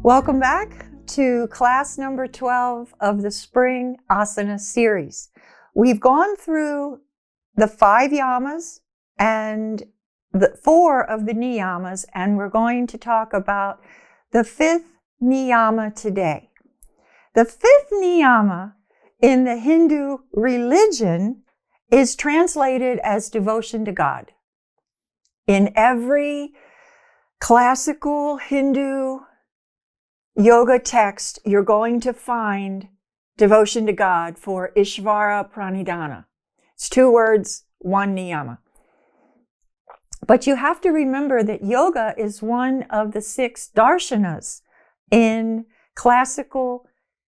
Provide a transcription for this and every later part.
Welcome back to class number 12 of the Spring Asana series. We've gone through the 5 yamas and the 4 of the niyamas, and we're going to talk about the 5th niyama today. The 5th niyama in the Hindu religion is translated as devotion to God. In every classical Hindu yoga text, you're going to find devotion to God for Ishvara Pranidhana. It's 2 words, 1 niyama. But you have to remember that yoga is one of the 6 darshanas in classical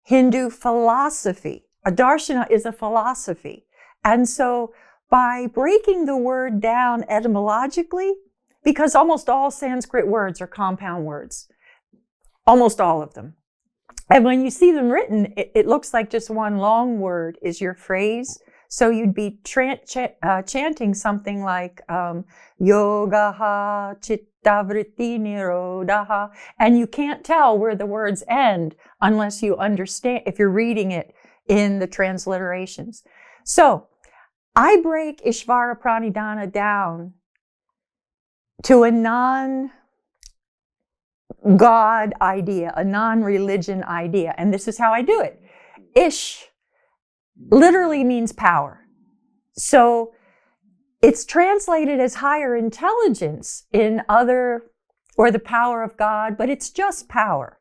Hindu philosophy. A darshana is a philosophy. And so by breaking the word down etymologically, because almost all Sanskrit words are compound words, almost all of them. And when you see them written, it looks like just one long word is your phrase. So you'd be chanting something like yogaha chittavritti nirodha, and you can't tell where the words end unless you understand, if you're reading it in the transliterations. So I break Ishvara Pranidhana down to a non-God idea, a non-religion idea. And this is how I do it. Ish literally means power. So it's translated as higher intelligence in other, or the power of God, but it's just power.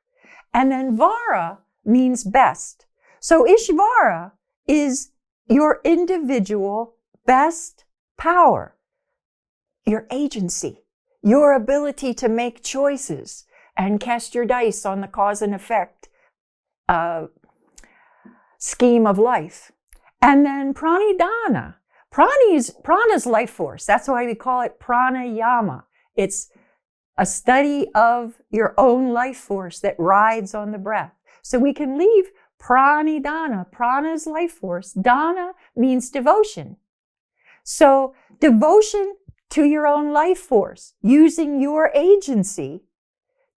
And then Vara means best. So Ishvara is your individual best power, your agency, your ability to make choices and cast your dice on the cause and effect scheme of life. And then pranidhana. Prana's life force. That's why we call it pranayama. It's a study of your own life force that rides on the breath. So we can leave pranidhana, prana's life force. Dana means devotion. So devotion to your own life force, using your agency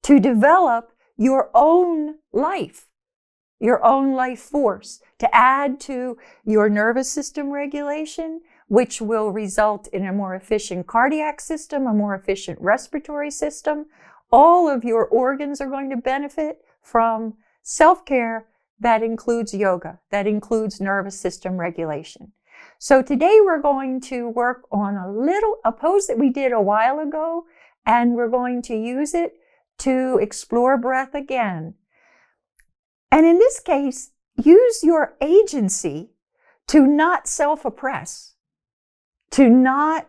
to develop your own life force, to add to your nervous system regulation, which will result in a more efficient cardiac system, a more efficient respiratory system. All of your organs are going to benefit from self-care that includes yoga, that includes nervous system regulation. So today we're going to work on a pose that we did a while ago, and we're going to use it to explore breath again. And in this case, use your agency to not self-oppress, to not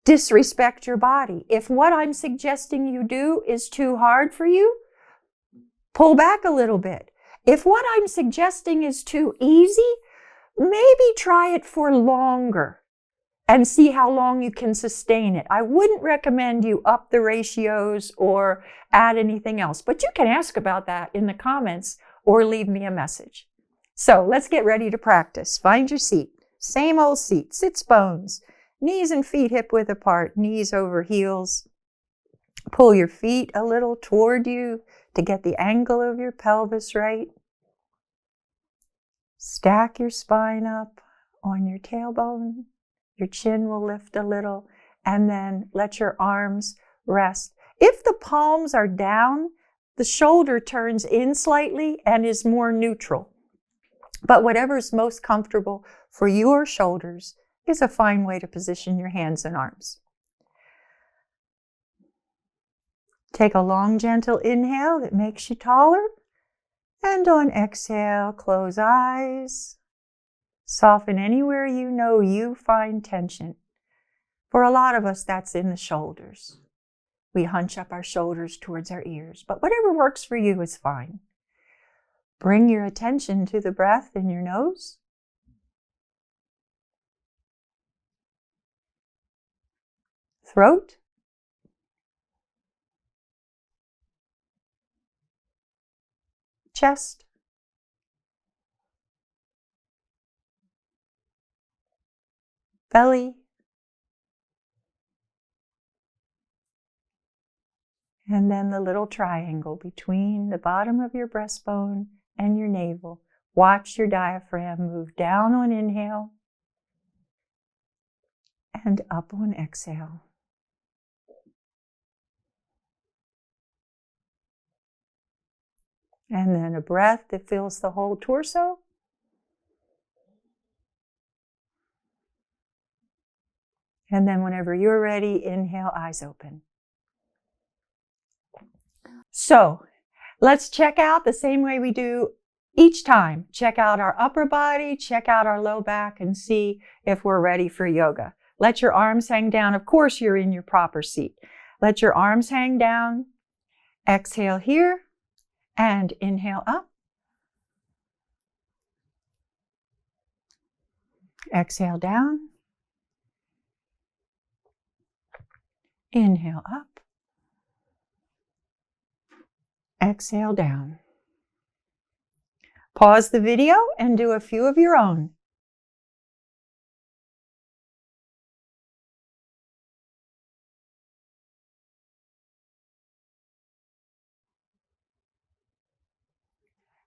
disrespect your body. If what I'm suggesting you do is too hard for you, pull back a little bit. If what I'm suggesting is too easy, maybe try it for longer and see how long you can sustain it. I wouldn't recommend you up the ratios or add anything else, but you can ask about that in the comments or leave me a message. So let's get ready to practice. Find your seat. Same old seat, sits bones, knees and feet hip width apart, knees over heels. Pull your feet a little toward you to get the angle of your pelvis right. Stack your spine up on your tailbone. Your chin will lift a little, and then let your arms rest. If the palms are down, the shoulder turns in slightly and is more neutral. But whatever's most comfortable for your shoulders is a fine way to position your hands and arms. Take a long, gentle inhale that makes you taller. And on exhale, close eyes. Soften anywhere you know you find tension. For a lot of us, that's in the shoulders. We hunch up our shoulders towards our ears, but whatever works for you is fine. Bring your attention to the breath in your nose. Throat. Chest. Belly. And then the little triangle between the bottom of your breastbone and your navel. Watch your diaphragm move down on inhale and up on exhale. And then a breath that fills the whole torso. And then whenever you're ready, inhale, eyes open. So let's check out the same way we do each time. Check out our upper body, check out our low back, and see if we're ready for yoga. Let your arms hang down. Of course, you're in your proper seat. Let your arms hang down. Exhale here and inhale up. Exhale down. Inhale up. Exhale down. Pause the video and do a few of your own.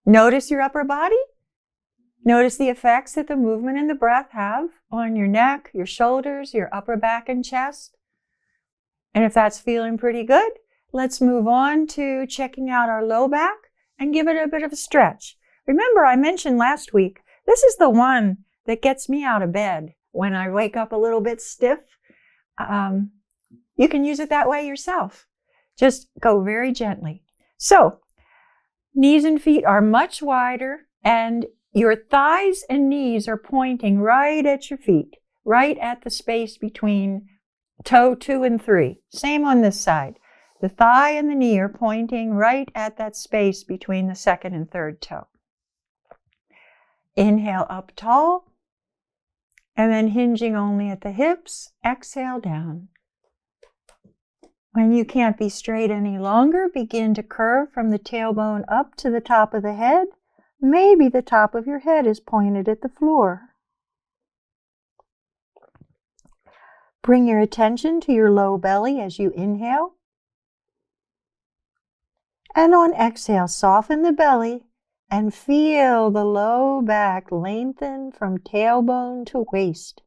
Notice your upper body. Notice the effects that the movement and the breath have on your neck, your shoulders, your upper back and chest. And if that's feeling pretty good, let's move on to checking out our low back and give it a bit of a stretch. Remember, I mentioned last week, this is the one that gets me out of bed when I wake up a little bit stiff. You can use it that way yourself. Just go very gently. So, knees and feet are much wider, and your thighs and knees are pointing right at your feet, right at the space between toe 2 and 3. Same on this side. The thigh and the knee are pointing right at that space between the second and third toe. Inhale up tall, and then hinging only at the hips, exhale down. When you can't be straight any longer, begin to curve from the tailbone up to the top of the head. Maybe the top of your head is pointed at the floor. Bring your attention to your low belly as you inhale. And on exhale, soften the belly and feel the low back lengthen from tailbone to waist.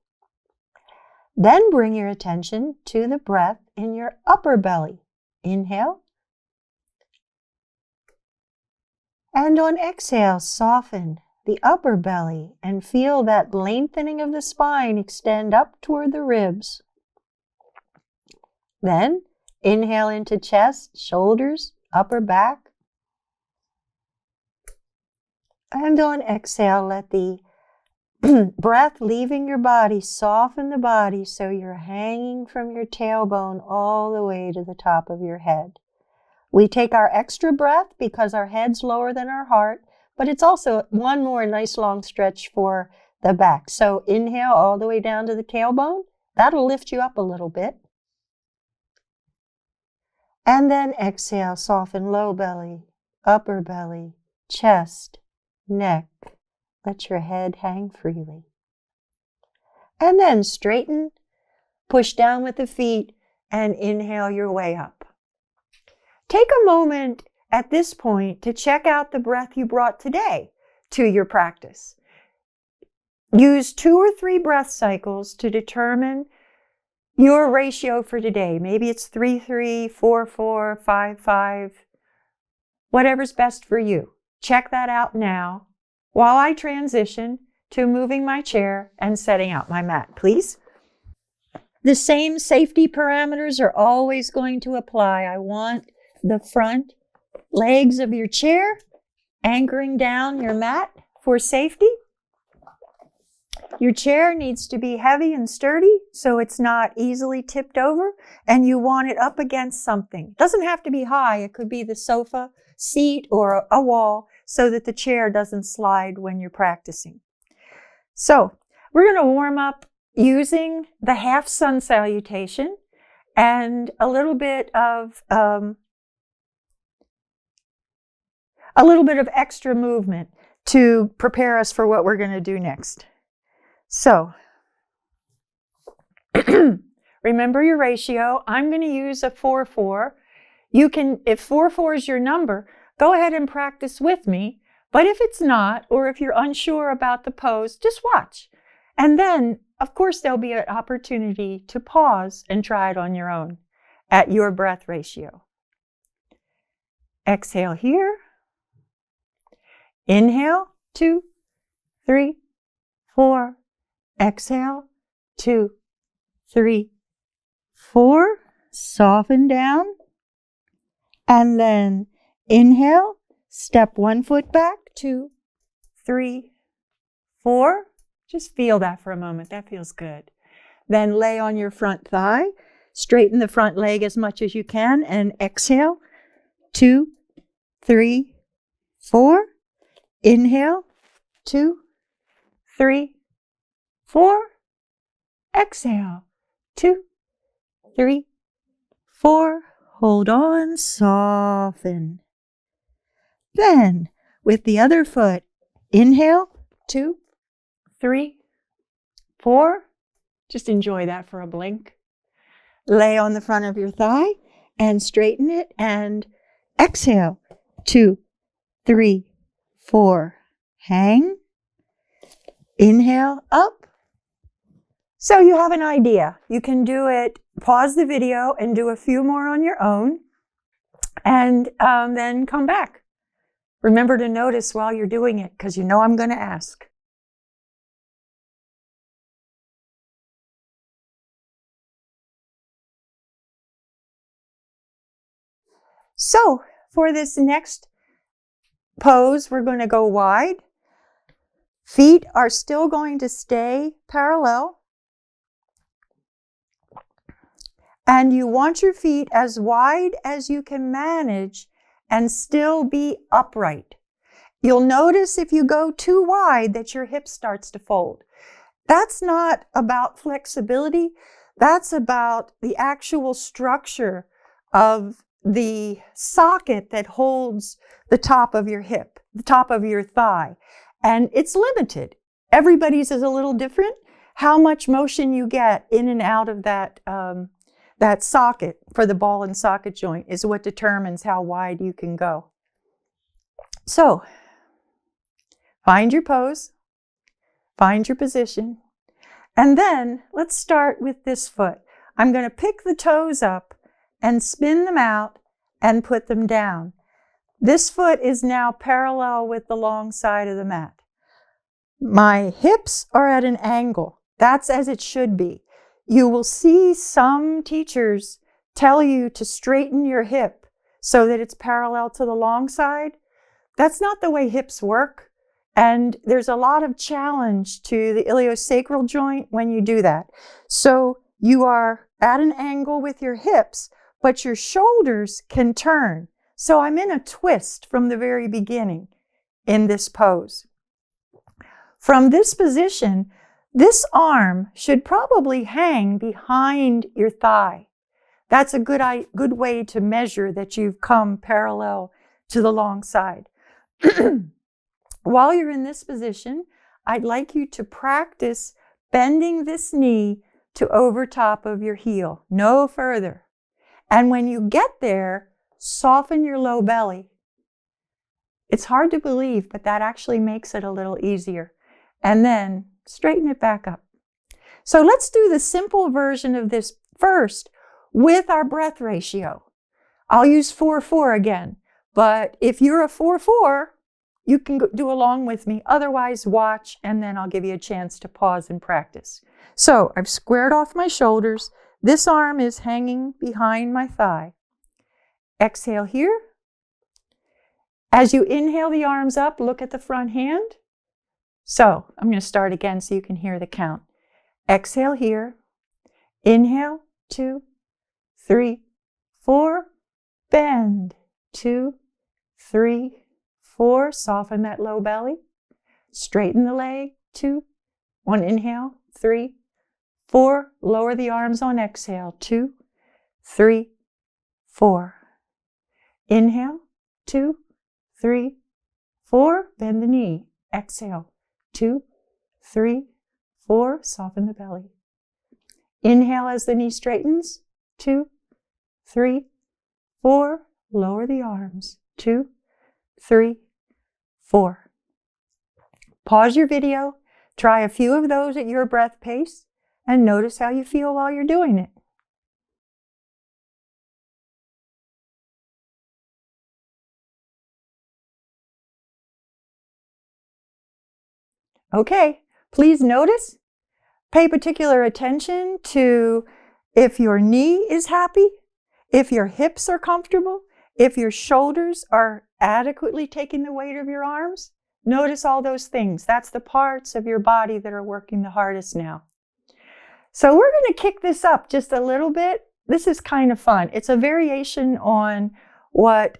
Then bring your attention to the breath in your upper belly. Inhale. And on exhale, soften the upper belly and feel that lengthening of the spine extend up toward the ribs. Then inhale into chest, shoulders, upper back. And on exhale, let the breath leaving your body soften the body so you're hanging from your tailbone all the way to the top of your head. We take our extra breath because our head's lower than our heart, but it's also one more nice long stretch for the back. So inhale all the way down to the tailbone. That'll lift you up a little bit. And then exhale, soften low belly, upper belly, chest, neck. Let your head hang freely. And then straighten, push down with the feet, and inhale your way up. Take a moment at this point to check out the breath you brought today to your practice. Use 2 or 3 breath cycles to determine your ratio for today. Maybe it's 3-3, 4-4, 5-5, whatever's best for you. Check that out now while I transition to moving my chair and setting out my mat, please. The same safety parameters are always going to apply. I want the front legs of your chair anchoring down your mat for safety. Your chair needs to be heavy and sturdy so it's not easily tipped over, and you want it up against something. It doesn't have to be high. It could be the sofa, seat, or a wall so that the chair doesn't slide when you're practicing. So we're going to warm up using the half sun salutation and a little bit of extra movement to prepare us for what we're going to do next. So, remember your ratio. I'm going to use a 4-4. You can, if 4-4 is your number, go ahead and practice with me. But if it's not, or if you're unsure about the pose, just watch. And then, of course, there'll be an opportunity to pause and try it on your own at your breath ratio. Exhale here. Inhale, 2, 3, 4. Exhale, 2, 3, 4. Soften down. And then inhale, step 1 foot back, 2, 3, 4. Just feel that for a moment. That feels good. Then lay on your front thigh. Straighten the front leg as much as you can and exhale. 2, 3, 4. Inhale. 2, 3, 4. Exhale. 2, 3, 4. Hold on. Soften. Then, with the other foot, inhale. 2, 3, 4. Just enjoy that for a blink. Lay on the front of your thigh and straighten it and exhale. 2, 3, 4. Hang. Inhale up. So you have an idea. You can do it, pause the video and do a few more on your own and then come back. Remember to notice while you're doing it because you know I'm going to ask. So for this next pose, we're going to go wide. Feet are still going to stay parallel. And you want your feet as wide as you can manage and still be upright. You'll notice if you go too wide that your hip starts to fold. That's not about flexibility. That's about the actual structure of the socket that holds the top of your hip, the top of your thigh. And it's limited. Everybody's is a little different. How much motion you get in and out of that socket for the ball and socket joint is what determines how wide you can go. So, find your pose, find your position, and then let's start with this foot. I'm going to pick the toes up and spin them out and put them down. This foot is now parallel with the long side of the mat. My hips are at an angle. That's as it should be. You will see some teachers tell you to straighten your hip so that it's parallel to the long side. That's not the way hips work. And there's a lot of challenge to the iliosacral joint when you do that. So you are at an angle with your hips, but your shoulders can turn. So I'm in a twist from the very beginning in this pose. From this position, this arm should probably hang behind your thigh. That's a good way to measure that you've come parallel to the long side. While you're in this position, I'd like you to practice bending this knee to over top of your heel, no further. And when you get there, soften your low belly. It's hard to believe, but that actually makes it a little easier. And then straighten it back up. So let's do the simple version of this first with our breath ratio. I'll use 4-4 again, but if you're a 4-4, you can do along with me. Otherwise, watch, and then I'll give you a chance to pause and practice. So I've squared off my shoulders. This arm is hanging behind my thigh. Exhale here. As you inhale the arms up, look at the front hand. So I'm going to start again so you can hear the count. Exhale here. Inhale, 2, 3, 4. Bend, 2, 3, 4. Soften that low belly. Straighten the leg, 2. 1 inhale, 3, 4. Lower the arms on exhale, 2, 3, 4. Inhale, 2, 3, 4. Bend the knee. Exhale, 2, 3, 4. Soften the belly. Inhale as the knee straightens. 2, 3, 4. Lower the arms. 2, 3, 4. Pause your video. Try a few of those at your breath pace and notice how you feel while you're doing it. Okay, please notice, pay particular attention to if your knee is happy, if your hips are comfortable, if your shoulders are adequately taking the weight of your arms. Notice all those things. That's the parts of your body that are working the hardest now. So we're going to kick this up just a little bit. This is kind of fun. It's a variation on what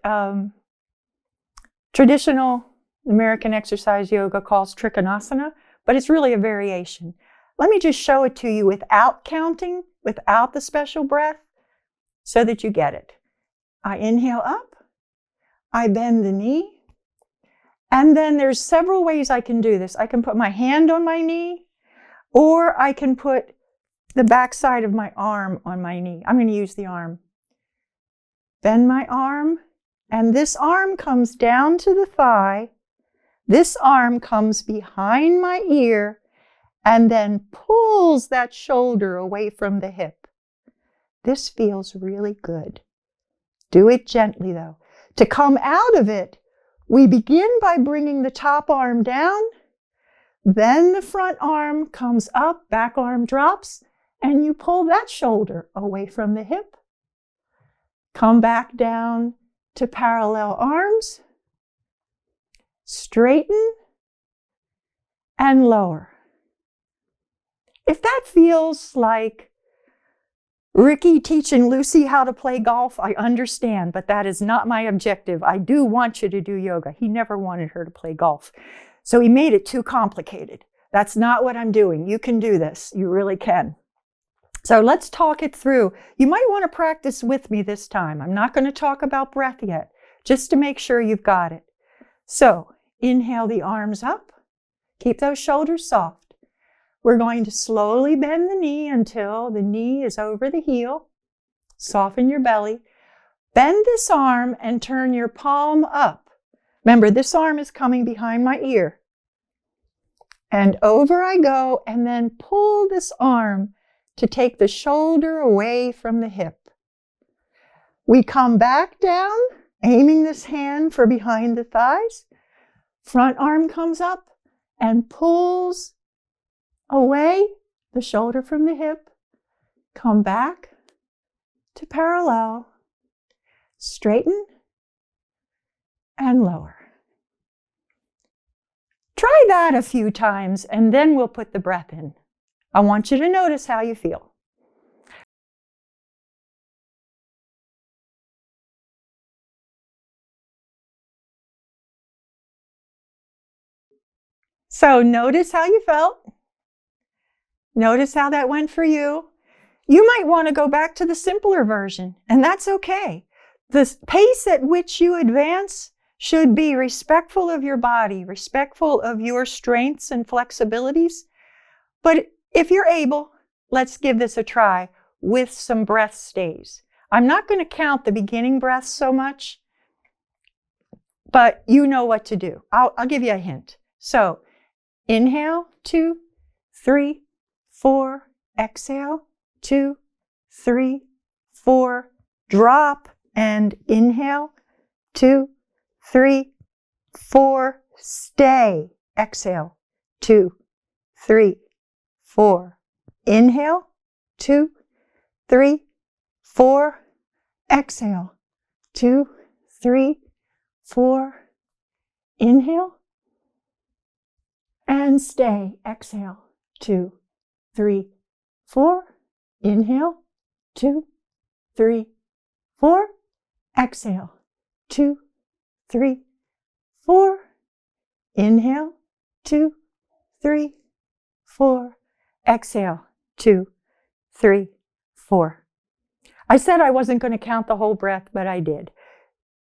traditional American exercise yoga calls Trikonasana, but it's really a variation. Let me just show it to you without counting, without the special breath, so that you get it. I inhale up, I bend the knee, and then there's several ways I can do this. I can put my hand on my knee, or I can put the back side of my arm on my knee. I'm going to use the arm. Bend my arm, and this arm comes down to the thigh. This arm comes behind my ear and then pulls that shoulder away from the hip. This feels really good. Do it gently though. To come out of it, we begin by bringing the top arm down, then the front arm comes up, back arm drops, and you pull that shoulder away from the hip. Come back down to parallel arms. Straighten and lower. If that feels like Ricky teaching Lucy how to play golf, I understand, but that is not my objective. I do want you to do yoga. He never wanted her to play golf, so he made it too complicated. That's not what I'm doing. You can do this. You really can. So let's talk it through. You might want to practice with me this time. I'm not going to talk about breath yet, just to make sure you've got it. So inhale the arms up. Keep those shoulders soft. We're going to slowly bend the knee until the knee is over the heel. Soften your belly. Bend this arm and turn your palm up. Remember, this arm is coming behind my ear. And over I go, and then pull this arm to take the shoulder away from the hip. We come back down, aiming this hand for behind the thighs. Front arm comes up and pulls away the shoulder from the hip. Come back to parallel. Straighten and lower. Try that a few times and then we'll put the breath in. I want you to notice how you feel. So notice how you felt. Notice how that went for you. You might want to go back to the simpler version, and that's okay. The pace at which you advance should be respectful of your body, respectful of your strengths and flexibilities. But if you're able, let's give this a try with some breath stays. I'm not going to count the beginning breaths so much, but you know what to do. I'll give you a hint. So inhale, 2, 3, 4, exhale, 2, 3, 4, drop and inhale, 2, 3, 4, stay, exhale, 2, 3, 4, inhale, 2, 3, 4, exhale, 2, 3, 4, inhale, and stay, exhale, 2, 3, 4, inhale, 2, 3, 4, exhale, 2, 3, 4, inhale, 2, 3, 4, exhale, 2, 3, 4. I said I wasn't going to count the whole breath, but I did.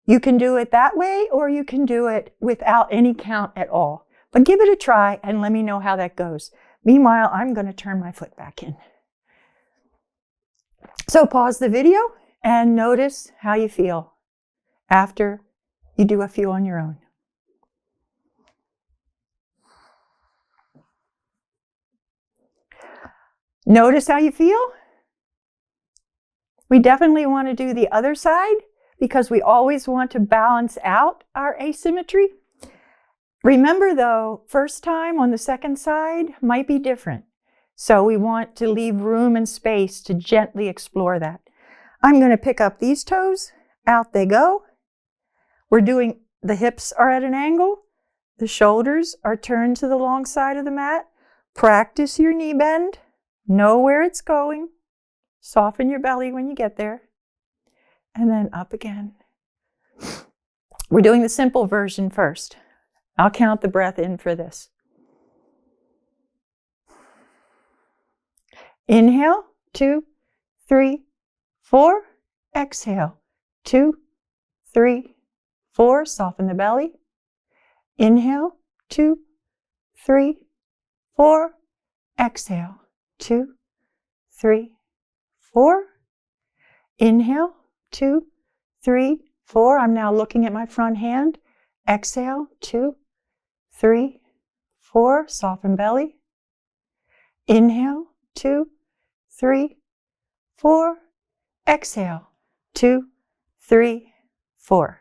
You can do it that way, or you can do it without any count at all. But give it a try and let me know how that goes. Meanwhile, I'm going to turn my foot back in. So pause the video and notice how you feel. after you do a few on your own. Notice how you feel. We definitely want to do the other side because we always want to balance out our asymmetry. Remember though, first time on the second side might be different. So we want to leave room and space to gently explore that. I'm going to pick up these toes. Out they go. We're doing, the hips are at an angle. The shoulders are turned to the long side of the mat. Practice your knee bend. Know where it's going. Soften your belly when you get there. And then up again. We're doing the simple version first. I'll count the breath in for this. Inhale, 2, 3, 4. Exhale, 2, 3, 4. Soften the belly. Inhale, 2, 3, 4. Exhale, 2, 3, 4. Inhale, 2, 3, 4. I'm now looking at my front hand. Exhale, 2, 3, 4. Soften belly. Inhale, 2, 3, 4. Exhale, 2, 3, 4.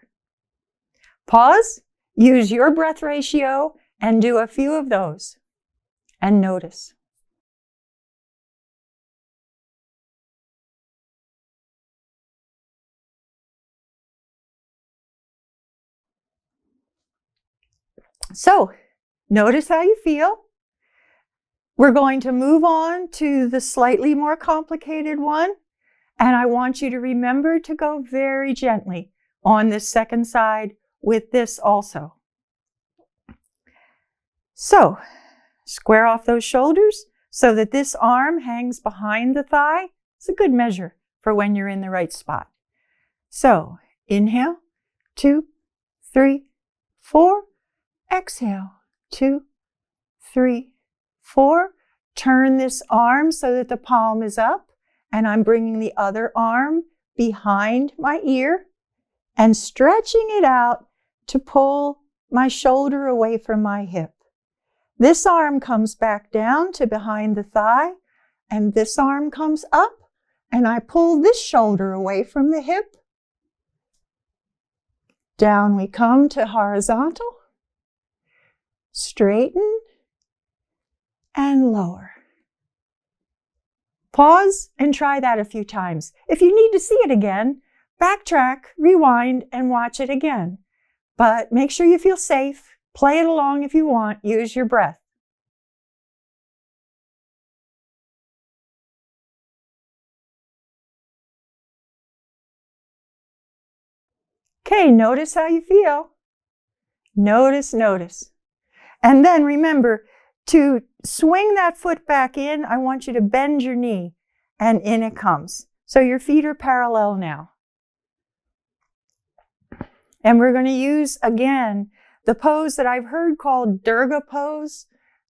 Pause, use your breath ratio, and do a few of those. And notice. So, notice how you feel. We're going to move on to the slightly more complicated one. And I want you to remember to go very gently on this second side with this also. So, square off those shoulders so that this arm hangs behind the thigh. It's a good measure for when you're in the right spot. So, inhale, 2, 3, 4. Exhale, 2, 3, 4. Turn this arm so that the palm is up, and I'm bringing the other arm behind my ear and stretching it out to pull my shoulder away from my hip. This arm comes back down to behind the thigh, and this arm comes up, and I pull this shoulder away from the hip. Down we come to horizontal. Straighten and lower. Pause and try that a few times. If you need to see it again, backtrack, rewind, and watch it again. But make sure you feel safe. Play it along if you want. Use your breath. Okay, notice how you feel. Notice, notice. And then remember, to swing that foot back in, I want you to bend your knee, and in it comes. So your feet are parallel now. And we're going to use, again, the pose that I've heard called Durga pose.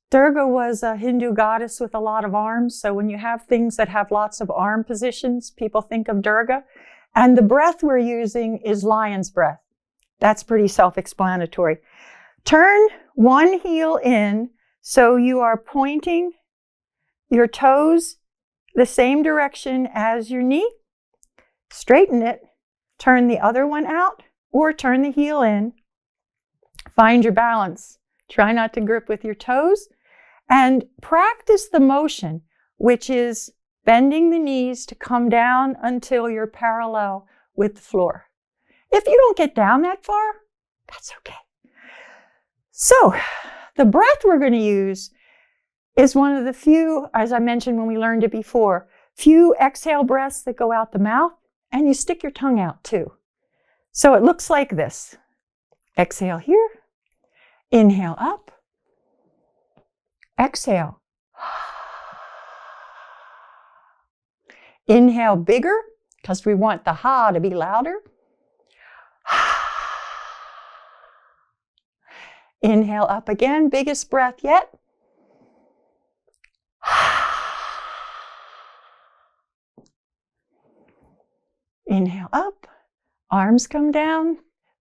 Durga was a Hindu goddess with a lot of arms. So when you have things that have lots of arm positions, people think of Durga. And the breath we're using is lion's breath. That's pretty self-explanatory. Turn one heel in so you are pointing your toes the same direction as your knee. Straighten it. Turn the other one out or turn the heel in. Find your balance. Try not to grip with your toes. And practice the motion, which is bending the knees to come down until you're parallel with the floor. If you don't get down that far, that's okay. So, the breath we're going to use is one of the few, as I mentioned when we learned it before, few exhale breaths that go out the mouth, and you stick your tongue out too. So it looks like this. Exhale here, inhale up, exhale. Inhale bigger, because we want the ha to be louder. Inhale up again, biggest breath yet. Inhale up, arms come down,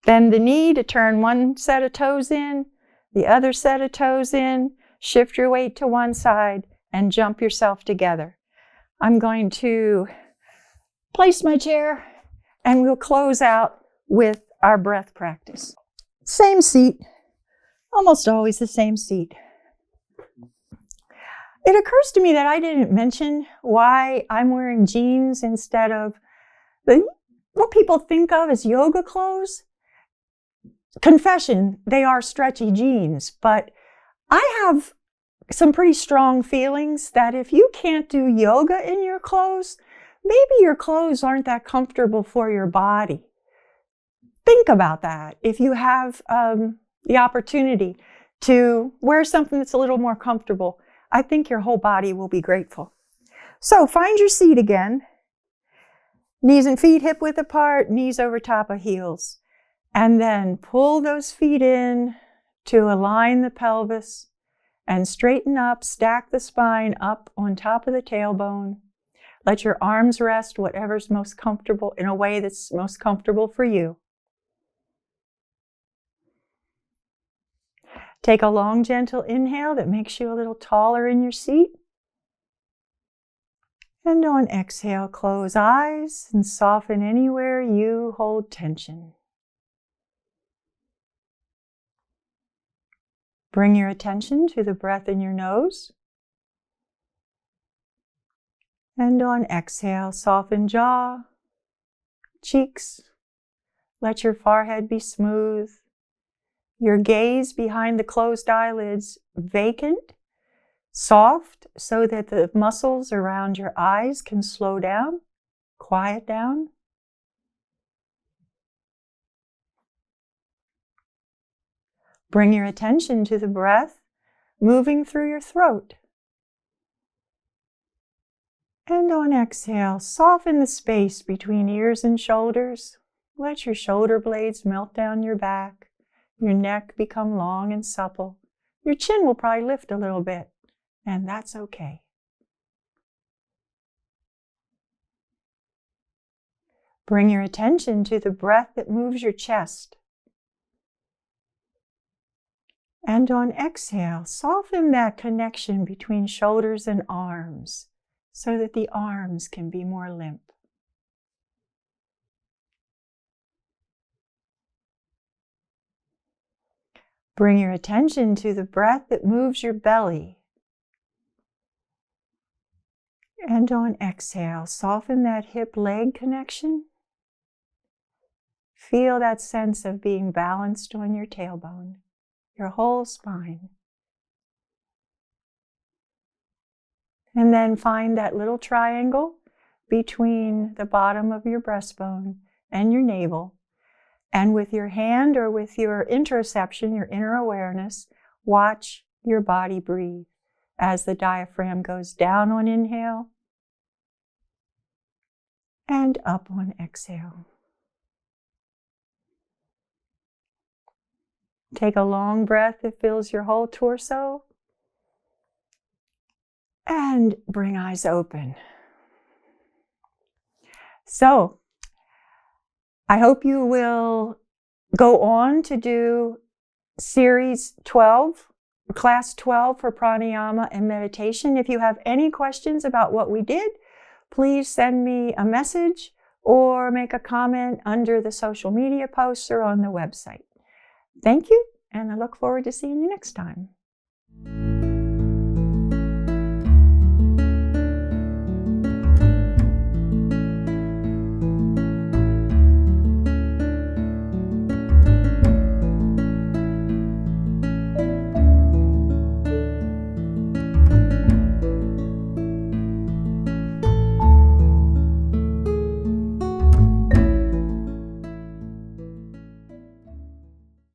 Bend the knee to turn one set of toes in, the other set of toes in, shift your weight to one side, and jump yourself together. I'm going to place my chair, and we'll close out with our breath practice. Same seat, almost always the same seat. It occurs to me that I didn't mention why I'm wearing jeans instead of what people think of as yoga clothes. Confession, they are stretchy jeans, but I have some pretty strong feelings that if you can't do yoga in your clothes, maybe your clothes aren't that comfortable for your body. Think about that. If you have the opportunity to wear something that's a little more comfortable, I think your whole body will be grateful. So find your seat again. Knees and feet hip width apart, knees over top of heels. And then pull those feet in to align the pelvis and straighten up, stack the spine up on top of the tailbone. Let your arms rest whatever's most comfortable in a way that's most comfortable for you. Take a long, gentle inhale that makes you a little taller in your seat. And on exhale, close eyes and soften anywhere you hold tension. Bring your attention to the breath in your nose. And on exhale, soften jaw, cheeks. Let your forehead be smooth. Your gaze behind the closed eyelids vacant, soft, so that the muscles around your eyes can slow down, quiet down. Bring your attention to the breath moving through your throat. And on exhale, soften the space between ears and shoulders. Let your shoulder blades melt down your back. Your neck become long and supple. Your chin will probably lift a little bit, and that's okay. Bring your attention to the breath that moves your chest. And on exhale, soften that connection between shoulders and arms so that the arms can be more limp. Bring your attention to the breath that moves your belly. And on exhale, soften that hip-leg connection. Feel that sense of being balanced on your tailbone, your whole spine. And then find that little triangle between the bottom of your breastbone and your navel. And with your hand or with your interoception, your inner awareness, watch your body breathe as the diaphragm goes down on inhale and up on exhale. Take a long breath that fills your whole torso and bring eyes open. So, I hope you will go on to do Series 12, Class 12 for pranayama and meditation. If you have any questions about what we did, please send me a message or make a comment under the social media posts or on the website. Thank you, and I look forward to seeing you next time.